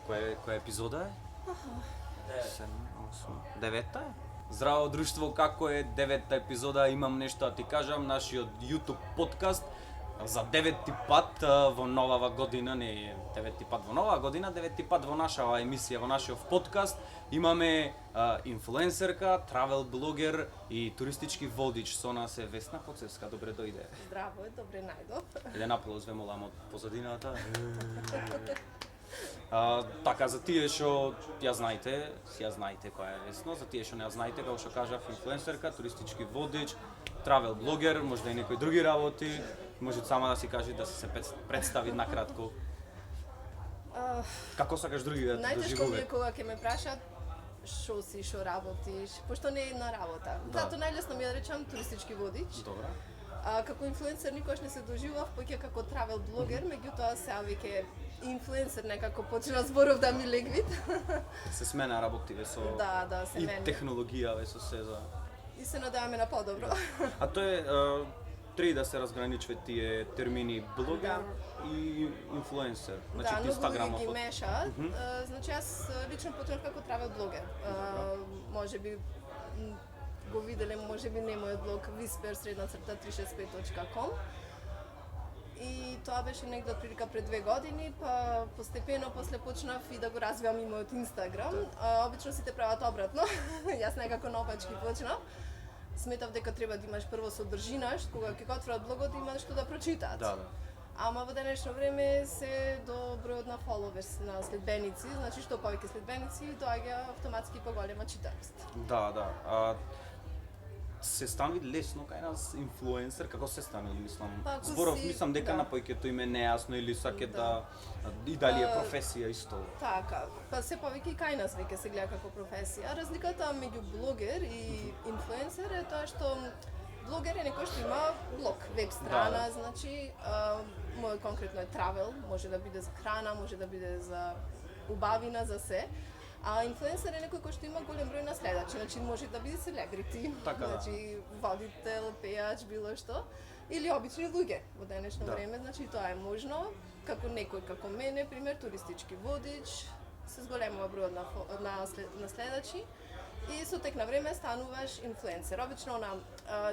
Која епизода е? 7, 8, 9-та е? Здраво друштво, како е 9-та епизода? Имам нешто да ти кажам, нашиот YouTube подкаст за 9-ти пат во новава година, не 9-ти пат во новава година, 9-ти пат во нашава емисија, во нашиот подкаст. Имаме инфлуенсерка, травел блогер и туристички водич. Со нас е Весна Коцевска, добре дојде. Здраво, добре најдов. Еден аплауз ве молам од позадината. Така, за тие што ја знаете која е Весно, за тие што не ја знаете, како што кажав, инфлуенсерка, туристички водич, травел блогер, можда и некои други работи, може сама да си каже, да се представи накратко. Како сакаш други да те Најтешко ми доживуваат? е кога ќе ме прашат шо си, шо работиш, пошто не е една работа. Да. Зато најлесно ми е да речам туристички водич. Добра. Како инфлуенсер никош не се доживав, поќе како травел блогер, меѓутоа сега веќе инфлуенсер некако почна зборов да ми легвит. Се смена работиве со Да, се и мени. технологија ве со се за. И се надеваме на подобро. А тоа е три да се разграничуваат тие термини блогер и инфлуенсер. Значи Да, ти многу Инстаграмот. луѓе ги мешаат. Значи јас лично почнав како травел блогер. Може би го виделе, може би не мојот блог whisper_365.com. И тоа беше негде отприлика пред 2 години, па постепено после почнав и да го развивам и мојот Инстаграм. Обично сите прават обратно. Јас некако наопачки почнав. Сметав дека треба да имаш прво содржина, кога ќе го отворат блогот имаш што да прочитаат. Да. Ама во денешно време се до бројот на фоловерс, на следбеници, значи што повеќе следбеници доаѓа автоматски поголема читаност. Да. Се станви лесно кај нас инфлуенсер, како се стане, мислам. Па, ако Зборов, си- мислам дека да. на појќето им е нејасно или саке Да. и дали е професија исто. Така, па се повеќе и кај нас веќе се гледа како професија. Разликата меѓу блогер и инфлуенсер е тоа што блогер е некој што има блог, веб страна, Да. значи мојот конкретно е травел, може да биде за храна, може да биде за убавина, за се. А инфлуенсер е некој кој што има голем број на следачи, значи може да биде селебрити, Така, да. значи водител, пејач, било што, или обични луѓе во денешно Да. време, значи тоа е можно, како некој како мене, пример туристички водич, се зголемува бројот на следачи и со тек на време стануваш инфлуенсер. Обично на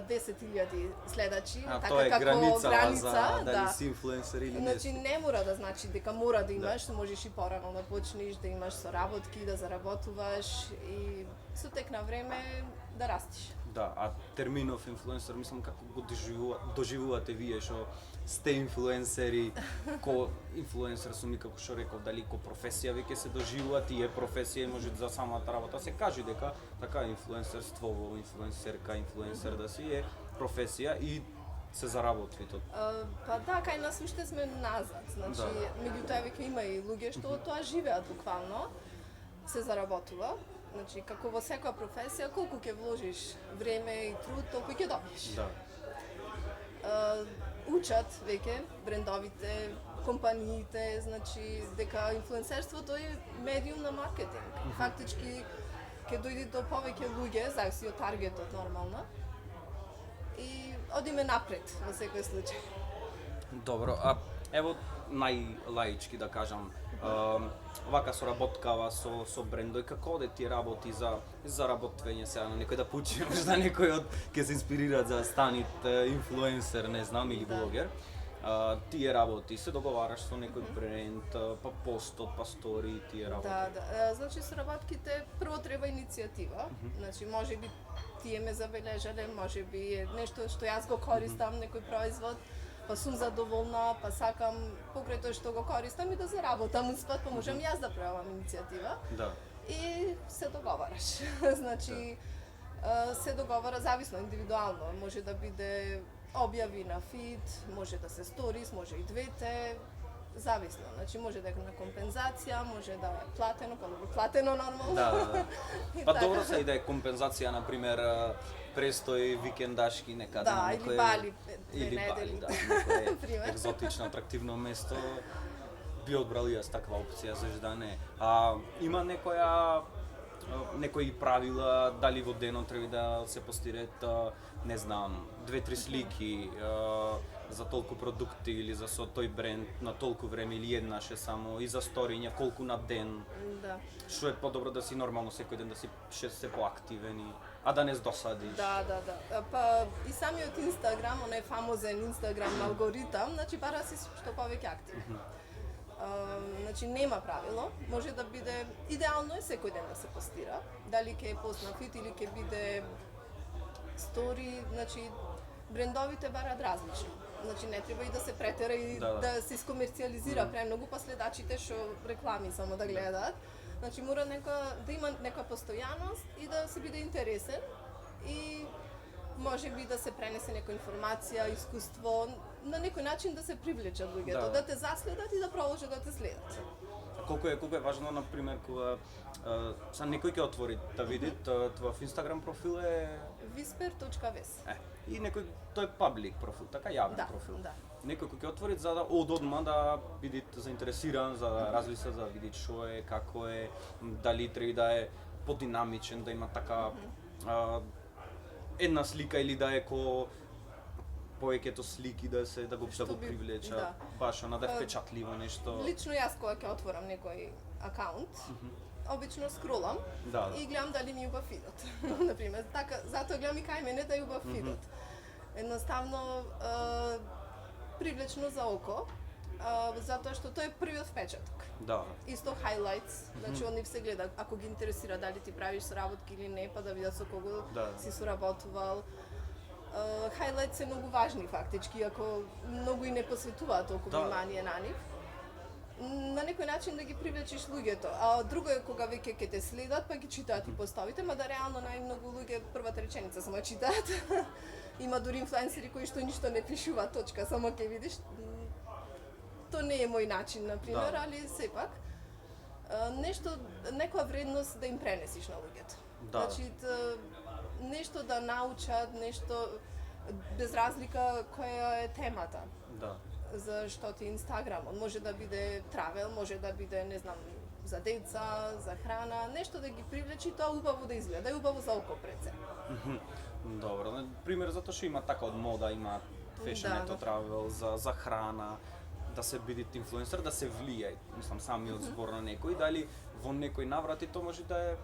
10.000 следачи, А така тоа е како граница за да. дали си инфлуенсер или не Значи си. не мора да значи дека мора да имаш, можеш и порано да почнеш, да имаш соработки, да заработуваш и со тек на време да растиш. Да, а терминов инфлуенсер, мислам како го доживувате вие што сте инфлуенсери, ко инфлуенсер сум и како што реков, дали ко професија веќе се доживува, тие професија може за самата работа се каже дека така инфлуенсерство, инфлуенсерка, инфлуенсер да си е професија и се заработви тоа. Па да, кај нас уште сме назад, значи Да. меѓутоа веќе има и луѓе што од тоа живеат буквално, се заработува. Значи како во секоја професија, колку ќе вложиш време и труд, толку ќе добиеш. Да. Учат веќе брендовите, компаниите, значи дека инфлуенсерството е медиум на маркетинг. Фактички ќе дојде до повеќе луѓе, зависи од таргетот нормално. И одиме напред во секој случај. Добро, а ево најлаички да кажам, вака соработкава со брендој, како оде тие работи за заработвање сега на некој да поучи, можда некој од ќе се инспирираат за да станат инфлуенсер, не знам, или Да. блогер. Тие работи се договараш со некој бренд, па постот, па стори, тие работи. Да. Значи соработките прво треба иницијатива. Значи можеби тие ме забележале, можеби е нешто што јас го користам, некој производ, па сум задоволна, па сакам покрај тоа што го користам и да заработам успат, па можам јас да правам иницијатива. Да. И се договараш. Значи се договара зависно, индивидуално. Може да биде објави на фид, може да се сторис, може и двете. Зависно. Значи може да е на компензација, може да е платено, платено нормално. Да. И Па така. добро се и да е компензација, на пример, престој викендашки некаде Да, на или некој Бали, 2 или Бали, недели. да, некое Пример. екзотично атрактивно место. Би одбрал и јас таква опција, зашто да не. Има некои правила, дали во денот треба да се постират, не знам, 2-3 слики, за толку продукти или за со тој бренд на толку време или еднаш е само и за сториња колку на ден. Да. Што е подобро да си нормално секој ден да си се поактивен и а да не досадиш. Да. Па и самиот Инстаграм, онај фамозен Инстаграм алгоритам, значи бара си што повеќе активен. Значи нема правило, може да биде идеално е секој ден да се постира, дали ќе е пост на фит или ќе биде стори, значи брендовите бараат различно. Значи не треба и да се претера и да се искомерцијализира премногу, па следачите што реклами само да гледаат. Значи мора да има нека постојаност и да се биде интересен и може би да се пренесе некоја информација, искуство, на некој начин да се привлечат луѓето, да те заследат и да продолжат да те следат. Колку е важно, на пример, кога са некој ќе отвори да види твој Инстаграм профил е Whisper.ves. И некој тој е паблик профил, така јавен профил. Да. Некој кој ќе отвори за да одма да биде заинтересиран, за да размисли, за да види што е, како е, дали треба да е подинамичен, да има така една слика или да е повеќето слики да го привлеча, баш да е впечатливо нешто. Лично јас кога ќе отворам некој акаунт, обично скролам и гледам дали ми убав фидот. Например, така затоа гледам и кај мене да е убав фидот. Едноставно привлечно за око, затоа што тој е првиот впечаток. Да. Исто highlights, значи он се гледа ако ги интересира дали ти правиш соработки или не, па да видат со кого си соработувал. Highlights се многу важни фактички, ако многу и не посветуваат толку внимание на нив. На некој начин да ги привлечеш луѓето. А друго е кога веќе ќе те следат, па ги читаат и поставите, мада реално најмногу луѓе првата реченица само читаат. Има дури инфлуенсери кои што ништо не пишуваат, точка, само ќе видиш. То не е мој начин, например, али сепак некоја вредност да им пренесиш на луѓето. Значи нешто да научат, нешто без разлика која е темата. Да. За што ти Инстаграм, он може да биде травел, може да биде, не знам, за деца, за храна, нешто да ги привлечи и тоа убаво да изгледа, и убаво за око пред се. Добро, пример затоа што има така од мода, има фешенето, травел, за храна, да се бидите инфлуенсер, да се влијае, мислам, самиот збор на некој, дали во некој наврат и тоа може да е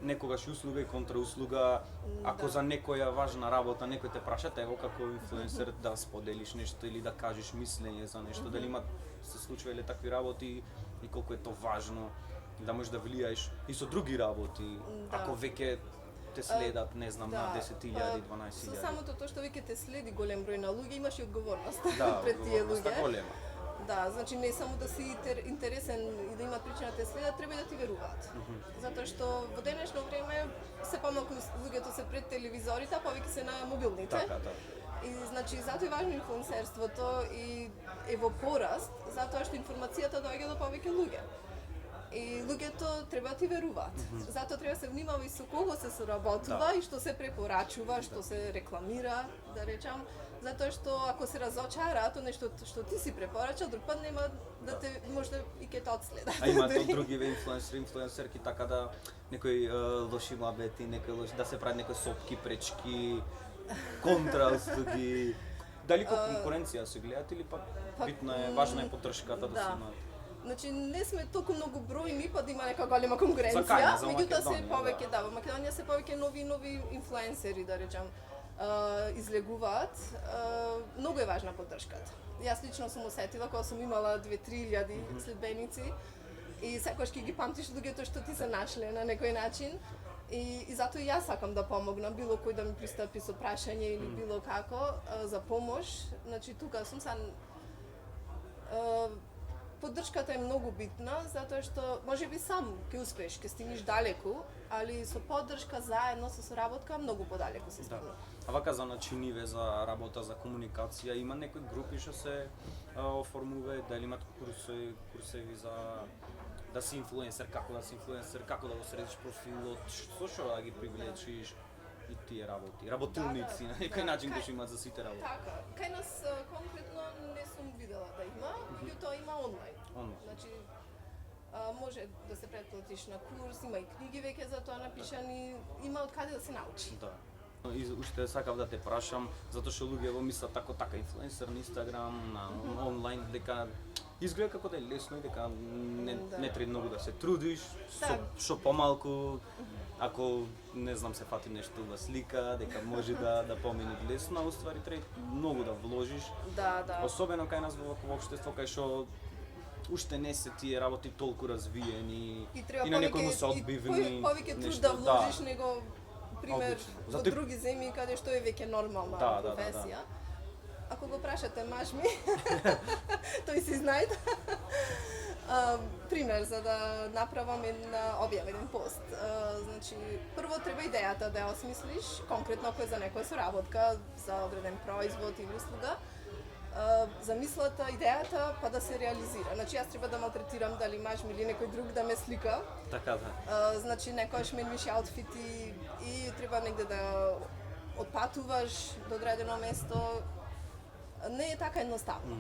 некогаш услуга и контрауслуга, ако за некоја важна работа некој те праша, ево како инфлуенсер да споделиш нешто или да кажеш мислење за нешто, дали има се случувале такви работи и колку е тоа важно да можеш да влијаеш и со други работи, ако веќе те следат, не знам, на 10.000, 12.000. Со самото тоа што веќе те следи голем број на луѓе, имаш и одговорност пред тие луѓе. Голема. Да, значи не само да си интересен и да имат причина да те следат, треба и да ти веруваат. Затоа што во денешно време се помалку луѓето се пред телевизорите, а повеќе се на мобилните. Така, да. И значи затоа е важно инфлуенсерството и е во пораст, затоа што информацијата доаѓа до повеќе луѓе. И луѓето треба да ти веруваат. Затоа треба се внимава и со кого се соработува и што се препорачува, што се рекламира, да речам. Затоа што ако се разочараат од нешто што ти си препорачал, друг пат нема да те можда и ќе те отследат. А има други инфлуенсерки така да некои лоши муабети, некои лоши да се прави некои сопки, пречки, контрауслуги. Дали конкуренција се гледаат или па битна е, важна е поддршката да се имаат? Значи не сме толку многу бројни па да има нека голема конкуренција, меѓутоа се повеќе во Македонија се повеќе нови инфлуенсери, да речам, излегуваат. Многу е важна поддршката. Јас лично сум осетила кога сум имала 2-3 следбеници и секогаш ќе ги памтиш луѓето што ти се нашле на некој начин. И затоа и јас сакам да помогнам, било кој да ми пристапи со прашање или било како за помош. Значи тука сум поддршката е многу битна, затоа што можеби сам ќе успееш, ќе стигнеш далеку, али со поддршка заедно со соработка многу подалеку се стигне. А вака за начиниве за работа, за комуникација, има некои групи што се оформуваат, дали имат курсеви за да си инфлуенсер, како да го средиш профилот, што да ги привлечиш и тие работи, работилници на некој начин кои што имаат за сите работи. Така, кај нас конкретно не сум видела да има, меѓутоа има онлайн. Значи може да се претплатиш на курс, има и книги веќе за тоа напишани, има од каде да се научи. Да. И уште сакав да те прашам, затоа што луѓе го мислат така инфлуенсер на Инстаграм, на онлайн, дека изгледа како да е лесно и дека не треба многу да се трудиш, со помалку, ако не знам се фати нешто во слика, дека може да помине лесно, а уствари треба многу да вложиш. Да. Особено кај нас во вакво општество кај што уште не се тие работи толку развиени и на некој му се одбивни. Повеќе труд да вложиш него пример во други земји каде што е веќе нормална професија. Ако го прашате маж ми, тој си знае. Пример за да направам еден пост. Значи, прво треба идејата да ја осмислиш, конкретно ако е за некоја соработка, за одреден производ или услуга. Замислата, идејата, па да се реализира. Значи, јас треба да малтретирам дали маж ми или некој друг да ме слика. Така да. Значи, некојаш мениш аутфити и треба негде да отпатуваш до одредено место. Не е така едноставно.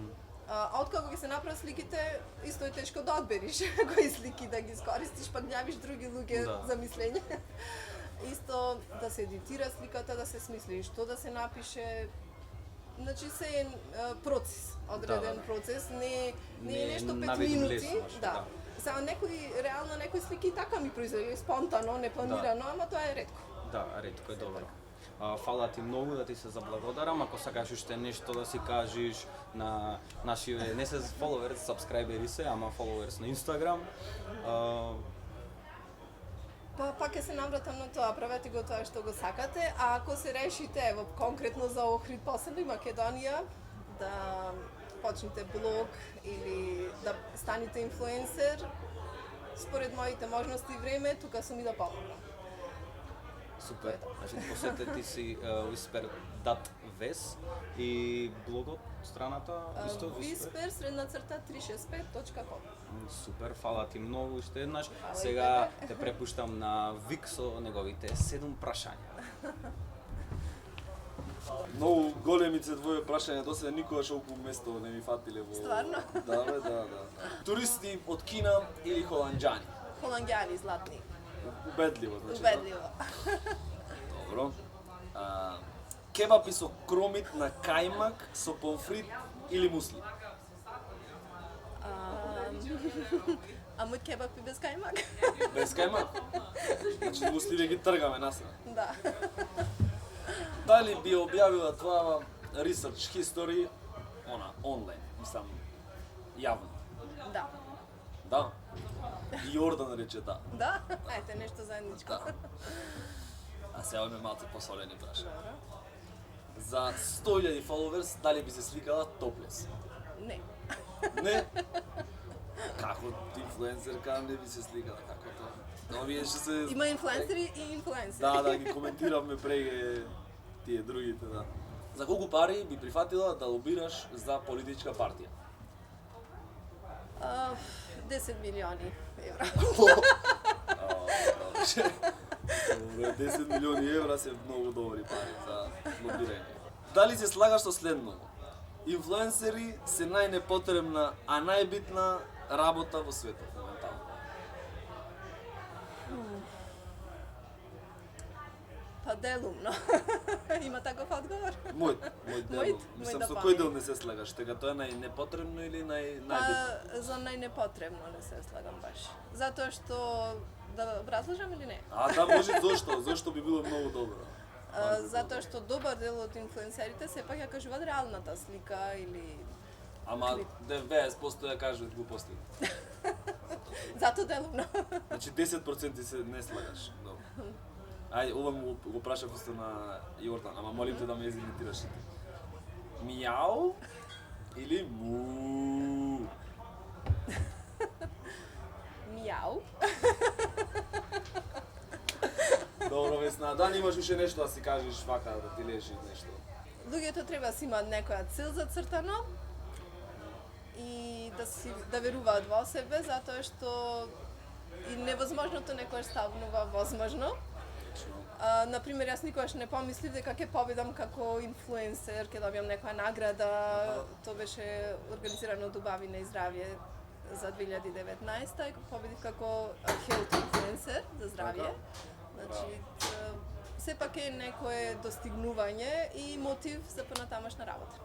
Откако ќе се направат сликите, исто е тешко да одбериш кои слики да ги искористиш, пак њавиш други луѓе за мислење. Исто да се едитира сликата, да се смисли што да се напише. Значи се е процес, одреден процес, не е нешто 5 минути. Сега некои слики така ми произведува спонтано, непланирано, ама тоа е ретко. Да, ретко е добро. Фала ти многу, да ти се заблагодарам. Ако сакаш уште нешто да си кажеш на нашиве, не се followers, subscriberi се, ама followers на Instagram. Пак ќе се навратам на тоа, правете го тоа што го сакате, а ако се решите, ево, конкретно за Охрид, посебно и Македонија, да почнете блог или да станете инфлуенсер, според моите можности и време, тука сум и да помогнам. Супер. Значи, посетете си Whisper.vs и блогот, страната исто whisper_365.com. Супер, фала ти многу уште еднаш. Сега те препуштам на Вик со неговите 7 прашања. Многу големице твои прашања, доселе никогаш околу место не ми фатиле во... Стварно? Да. Туристи од Кина или холанџани? Холанѓани златни. Убедливо, значи. Убедливо. Добро. Кебапи со кромит на кајмак со помфрит или мусли? Амут кебапи без кајмак. Без кајмак? Значи мусли ги тргаме насна. Да. Дали би објавила твоја research history онлайн, мислам, јавно? Да. Да? И Јордан рече да. Да? Ајте, нешто заедничко. Да. А сега ме малце посолени праша. За 100.000 followers, дали би се сликала топлес? Не. Не? Како инфлуенсерка не би се сликала, како тоа? Но вие ще се... Има инфлуенсери и инфлуенсери. Да, ги коментиравме преге тие другите, да. За колку пари би прифатила да лобираш за политичка партија? 10 милиони евра. Добре, 10 милиони евра се многу добри пари за лобирање. Дали се слагаш со следното? Инфлуенсери се најнепотребна, а најбитна работа во светот моментално. Па делумно. Има таков одговор? Мој дел. Мислам, со кој дел не се слагаш? Тега тоа е најнепотребно или најбитно? За најнепотребно не се слагам баш. Затоа што да образложам или не? Да, може зошто? Зошто би било многу добро? Затоа што добар дел од инфлуенсерите сепак ја кажуваат реалната слика или... Ама 90% ја кажуваат глупости. Зато делумно. Значи 10% се не слагаш. Добро. Ајде, ова го прашав исто на Јордан, ама молим те да ме изимитираш и ти. Мијау или му? Мијау. Добро, Весна, да имаш уште нешто да си кажеш вака, да ти лежи нешто. Луѓето треба да си имаат некоја цел зацртано и да веруваат во себе, затоа што и невозможното некојаш ставнува возможно. Например, јас никогаш не помислив дека ќе победам како инфлуенсер, ќе добијам некоја награда. Тоа беше организирано од Убави на здравје за 2019 и победив како health инфлуенсер за здравје. Значи, сепак е некое достигнување и мотив за понатамошна работа.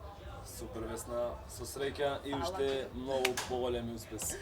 Супер, Весна, со среќа и Фала. уште многу поголеми успеси.